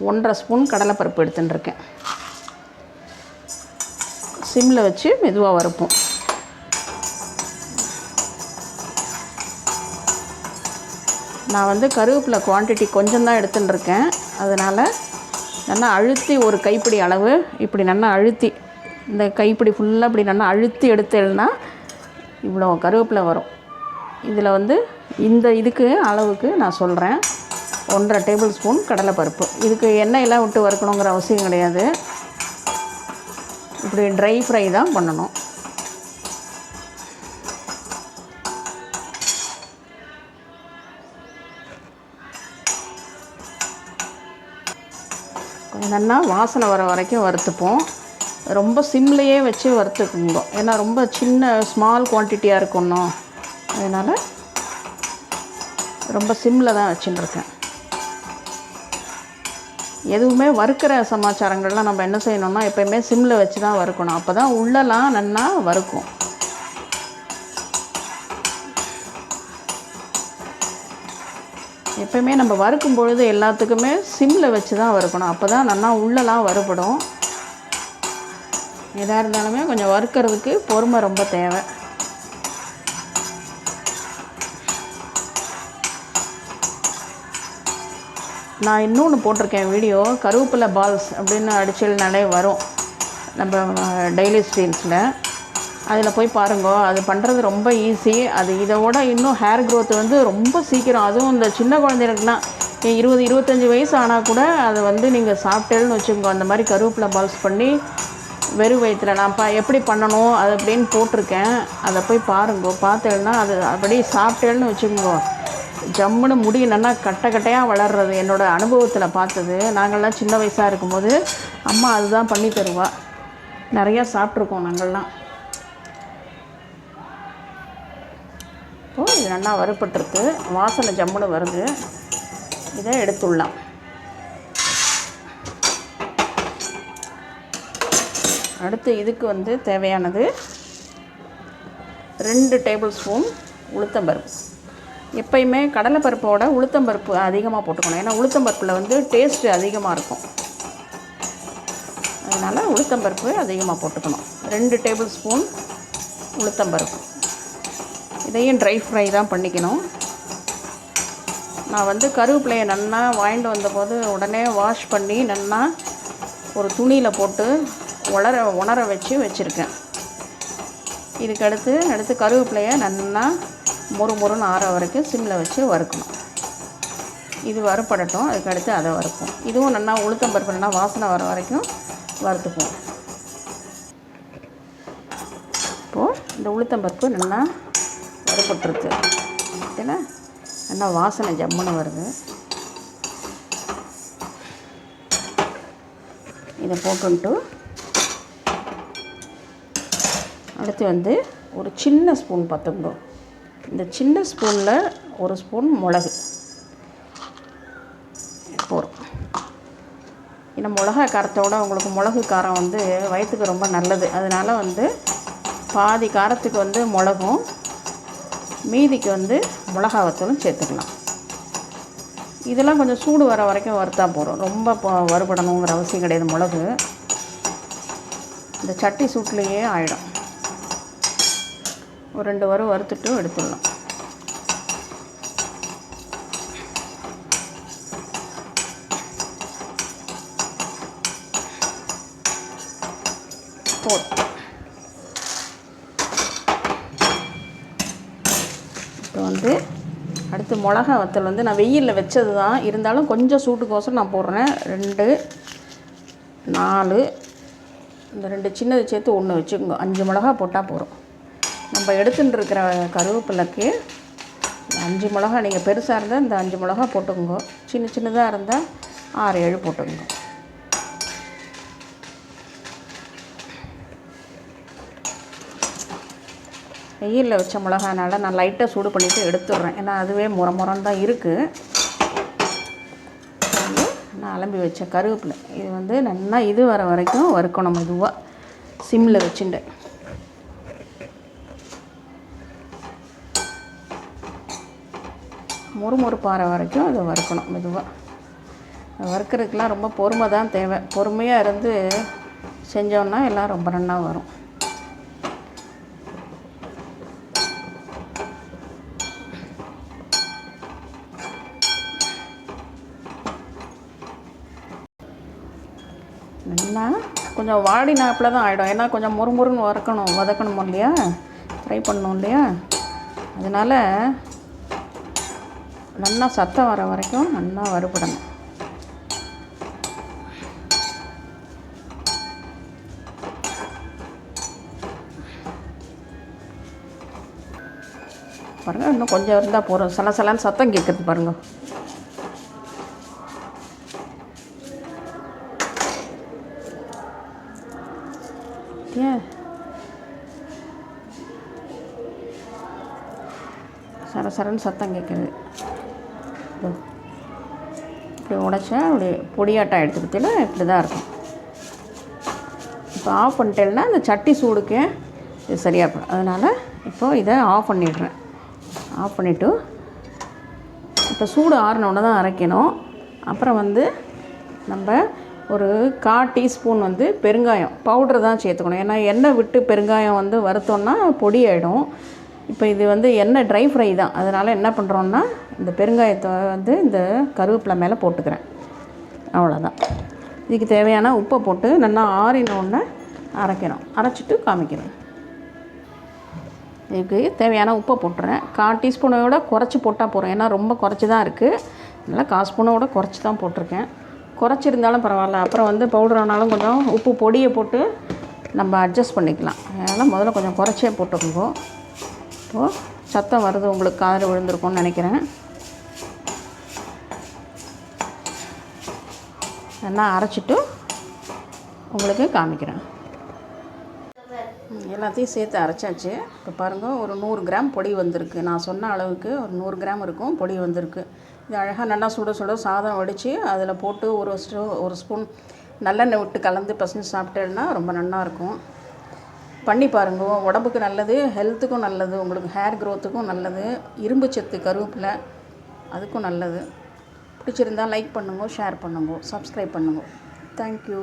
1.5 spoon கடலைப்பருப்பு எடுத்துட்டுருக்கேன். சிம்மில் வச்சு மெதுவாக வறுப்போம். நான் வந்து கருவேப்பிலை குவான்டிட்டி கொஞ்சம் தான் எடுத்துட்டுருக்கேன். அதனால் நல்லா அழுத்தி ஒரு கைப்பிடி அளவு இப்படி நல்லா அழுத்தி இந்த கைப்பிடி ஃபுல்லாக இப்படி நல்லா அழுத்தி எடுத்தேன்னா இவ்வளோ கருவேப்பிலை வரும். இதில் வந்து இந்த இதுக்கு அளவுக்கு நான் சொல்கிறேன். 1.5 டேபிள் ஸ்பூன் கடலைப்பருப்பு. இதுக்கு எண்ணெயெல்லாம் விட்டு வறுக்கணுங்கிற அவசியம் கிடையாது. இப்படி ட்ரை ஃப்ரை தான் பண்ணணும். கொஞ்சம் நல்லா வாசனை வர வரைக்கும் வறுத்துப்போம். ரொம்ப சிம்லேயே வச்சு வறுத்துக்குங்க. ஏன்னா ரொம்ப சின்ன ஸ்மால் குவான்டிட்டியாக இருக்கணும். அதனால் ரொம்ப சிம்மில் தான் வச்சுட்டுருக்கேன். எதுவுமே வறுக்கிற சமாச்சாரங்கள்லாம் நம்ம என்ன செய்யணும்னா எப்போயுமே சிம்மில் வச்சு தான் வறுக்கணும். அப்போ தான் உள்ளெல்லாம் நல்லா வறுக்கும். எப்போயுமே நம்ம வறுக்கும் பொழுது எல்லாத்துக்குமே சிம்மில் வச்சு தான் வறுக்கணும். அப்போ தான் நல்லா உள்ளெல்லாம் வறுபடும். எதாக இருந்தாலுமே கொஞ்சம் வறுக்கிறதுக்கு பொறுமை ரொம்ப தேவை. நான் இன்னொன்று போட்டிருக்கேன் வீடியோ, கருவேப்பிலை பால்ஸ் அப்படின்னு அடிச்சல்னாலே வரும் நம்ம டெய்லி ஸ்டீல்ஸில். அதில் போய் பாருங்க. அது பண்ணுறது ரொம்ப ஈஸி. அது இதோட இன்னும் ஹேர் க்ரோத் வந்து ரொம்ப சீக்கிரம். அதுவும் இந்த சின்ன குழந்தைகளுக்குலாம் 20-25 வயசு ஆனால் கூட அதை வந்து நீங்கள் சாப்பிட்டேன்னு வச்சுக்கோங்க. அந்த மாதிரி கருவேப்பிலை பால்ஸ் பண்ணி வெறும் வயிற்றில் நான் எப்படி பண்ணணும் அது அப்படின்னு போட்டிருக்கேன். அதை போய் பாருங்க. பார்த்தேன்னா அது அப்படியே சாப்பிட்டேன்னு வச்சுக்கோங்க. ஜம்முன்னு முடி நல்லா கட்டையாக வளர்றது என்னோடய அனுபவத்தில் பார்த்தது. நாங்கள்லாம் சின்ன வயசாக இருக்கும்போது அம்மா அதுதான் பண்ணி தருவா. நிறையா சாப்பிட்ருக்கோம் நாங்கள்லாம். இப்போது இது நல்லா வறுபட்டுருக்கு. வாசனை ஜம்முன்னு வருது. இதை எடுத்துடலாம். அடுத்து இதுக்கு வந்து தேவையானது 2 டேபிள் ஸ்பூன் உளுத்தம்பருப்பு. எப்பயுமே கடலைப்பருப்போட உளுத்தம்பருப்பு அதிகமாக போட்டுக்கணும். ஏன்னா உளுத்தம்பருப்பில் வந்து டேஸ்ட்டு அதிகமாக இருக்கும். அதனால் உளுத்தம்பருப்பு அதிகமாக போட்டுக்கணும். 2 டேபிள் ஸ்பூன் உளுத்தம்பருப்பு. இதையும் ட்ரை ஃப்ரை தான் பண்ணிக்கணும். நான் வந்து கருவேப்பிலையை நல்லா வாங்கிட்டு வந்தபோது உடனே வாஷ் பண்ணி நல்லா ஒரு துணியில் போட்டு உணர வச்சுருக்கேன். இதுக்கு அடுத்து கருவேப்பிலையை நல்லா மொறுன்னு ஆற வரைக்கும் சிம்மில் வச்சு வறுக்கணும். இது வறுப்படட்டும். அதுக்கடுத்து அதை வறுப்போம். இதுவும் நல்லா உளுத்தம்பருப்பு நல்லா வாசனை வர வரைக்கும் வறுத்துப்போம். இப்போது இந்த உளுத்தம்பருப்பு நல்லா வறுப்பட்டுருக்கு. ஏன்னா நல்லா வாசனை ஜம்முன்னு வருது. இதை போட்டுன்ட்டு அடுத்து வந்து ஒரு சின்ன ஸ்பூன் பார்த்துக்கோ. இந்த சின்ன ஸ்பூனில் 1 ஸ்பூன் மிளகு போடும். ஏன்னா மிளகா காரத்தோட உங்களுக்கு மிளகு காரம் வந்து வயிற்றுக்கு ரொம்ப நல்லது. அதனால் வந்து பாதி காரத்துக்கு வந்து மிளகும் மீதிக்கு வந்து மிளகா வத்தலும் சேர்த்துக்கலாம். இதெல்லாம் கொஞ்சம் சூடு வர வரைக்கும் வறுத்தா போகிறோம். ரொம்ப வறுபடணுங்கிற அவசியம் கிடையாது. மிளகு இந்த சட்டி சூட்லேயே ஆகிடும். ஒரு 2 வறு வறுத்துட்டு எடுத்துடலாம். இப்போ வந்து அடுத்து மிளகா வத்தல் வந்து நான் வெயிலில் வச்சது தான். இருந்தாலும் கொஞ்சம் சூட்டுக்கோசம் நான் போடுறேன். 2 4 இந்த 2 சின்னது சேர்த்து 1 வச்சுக்கோங்க. 5 மிளகா போட்டால் போகிறோம். நம்ம எடுத்துகிட்டு இருக்கிற கருவேப்பிலைக்கு 5 மிளகா. நீங்கள் பெருசாக இருந்தால் இந்த 5 மிளகா போட்டுக்கோங்க. சின்னதாக இருந்தால் 6-7 போட்டுக்கோங்க. வெயிலில் வச்ச மிளகானால நான் லைட்டாக சூடு பண்ணிவிட்டு எடுத்துடுறேன். ஏன்னா அதுவே முறன்னு தான் இருக்குது. நான் அலம்பி வச்ச கருவேப்பிலை இது வந்து நல்லா இது வர வரைக்கும் வறுக்கணும். மெதுவாக சிம்மில் வச்சுட்டு முறுமுறுப்பாற வரைக்கும் அதை வறுக்கணும் மெதுவாக. வறுக்கிறதுக்கெலாம் ரொம்ப பொறுமை தான் தேவை. பொறுமையாக இருந்து செஞ்சோன்னா எல்லாம் ரொம்ப நல்லா வரும். நல்லா கொஞ்சம் வாடினாப்பில் தான் ஆகிடும். ஏன்னா கொஞ்சம் முறுமுறுன்னு வதக்கணும் இல்லையா, ஃப்ரை பண்ணணும் இல்லையா. அதனால் நல்லா சத்தம் வர வரைக்கும் நல்லா வறுபடணும். பாருங்கள், இன்னும் கொஞ்சம் இருந்தால் போகிறோம். சலசலன்னு சத்தம் கேட்குறது பாருங்கள். சரசரன்னு சத்தம் கேட்குது. இப்படி உடைச்சா அப்படி பொடியாட்டம் எடுத்து பற்றில இப்படி தான் இருக்கும். இப்போ ஆஃப் பண்ணிட்டேன்னா இந்த சட்டி சூடுக்கு இது சரியாக போடும். அதனால் இப்போது இதை ஆஃப் பண்ணிடுறேன். ஆஃப் பண்ணிவிட்டு இப்போ சூடு ஆறினோடனே தான் அரைக்கணும். அப்புறம் நம்ம ஒரு 1/4 டீஸ்பூன் பெருங்காயம் பவுட்ரு தான் சேர்த்துக்கணும். ஏன்னா எண்ணெய் விட்டு பெருங்காயம் வறுத்தோன்னா பொடி ஆகிடும். இப்போ இது எண்ணெய் ட்ரை ஃப்ரை தான். அதனால் என்ன பண்ணுறோன்னா இந்த பெருங்காயத்தை இந்த கருவேப்பிலை மேலே போட்டுக்கிறேன். அவ்வளோதான். இதுக்கு தேவையான உப்பை போட்டு நல்லா ஆறினோடனே அரைக்கணும். அரைச்சிட்டு காமிக்கணும். இதுக்கு தேவையான உப்பை போட்டுறேன். 1/4 டீஸ்பூனோட குறைச்சி போட்டால் போகிறோம். ஏன்னா ரொம்ப குறைச்சி தான் இருக்குது. அதனால் 1/4 ஸ்பூனோட குறைச்சி தான் போட்டிருக்கேன். குறைச்சிருந்தாலும் பரவாயில்ல. அப்புறம் பவுடர் ஆனாலும் கொஞ்சம் உப்பு பொடியை போட்டு நம்ம அட்ஜஸ்ட் பண்ணிக்கலாம். அதனால் முதல்ல கொஞ்சம் குறைச்சே போட்டுக்கோங்க. இப்போது சத்தம் வருது, உங்களுக்கு காதில் விழுந்திருக்கும்னு நினைக்கிறேன். நான் அரைச்சிட்டு உங்களுக்கு காமிக்கிறேன். எல்லாத்தையும் சேர்த்து அரைச்சாச்சு. இப்போ பாருங்கள், ஒரு 100 கிராம் பொடி வந்திருக்கு. நான் சொன்ன அளவுக்கு ஒரு 100 கிராம் இருக்கும் பொடி வந்திருக்கு. இது அழகாக நல்லா சுட சுட சாதம் வடித்து அதில் போட்டு ஒரு ஸ்பூன் நல்லெண்ணெய் விட்டு கலந்து பசங்க சாப்பிட்டேன்னா ரொம்ப நல்லாயிருக்கும். பண்ணி பாருங்க. உடம்புக்கு நல்லது, ஹெல்த்துக்கும் நல்லது, உங்களுக்கு ஹேர் க்ரோத்துக்கும் நல்லது, இரும்பு சத்து கருவேப்பிலை அதுக்கும் நல்லது. பிடிச்சிருந்தால் லைக் பண்ணுங்க, ஷேர் பண்ணுங்க, சப்ஸ்கிரைப் பண்ணுங்க. தேங்க்யூ.